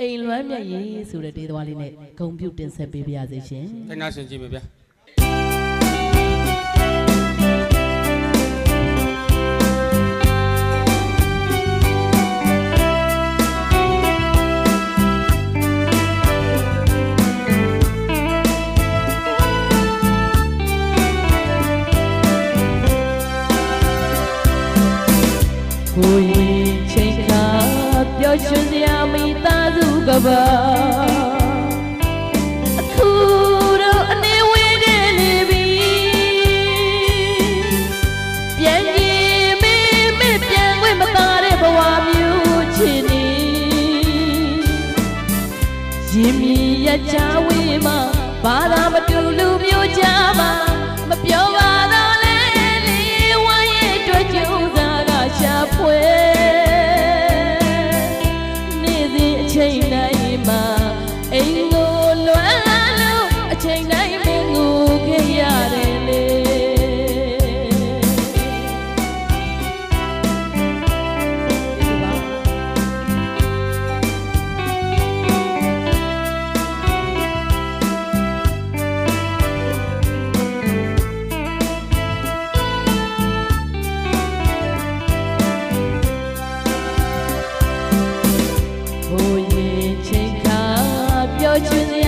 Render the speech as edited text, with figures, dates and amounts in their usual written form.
အိမ်လွမ်းမြတ်ရေးဆိုတဲ့ဒေသဝါလေးနဲ့ဂုံပြုတ်တင်ဆက်ပေးပါရစေရှင်။တိုင်းနာဆင်ကြည့်မယ်ဗျာ။ကိုရင်ချိန်ခါပျော်ရွှင်စရာမိသားစုကပါအခုတော့အနေဝေးတဲ့နေပြီပြန်ရင်မေပြန်ခွင့်မသာတဲ့ဘဝမျိုးချင်နေရင်မြည်ရချဝေးမှာဘာသာမတူလူမျိုးကြမှာမပြောပါတော့လေလေးဝမ်းရဲ့တွေ့ကြုံစားကရှာဖွေနေ့စဉ်အချိန်တိုင်းမှာအိမ်ကိုလွမ်းလို့အချိန်တိုင်းမင်းကိုခဲ့ရတယ်လေချွေ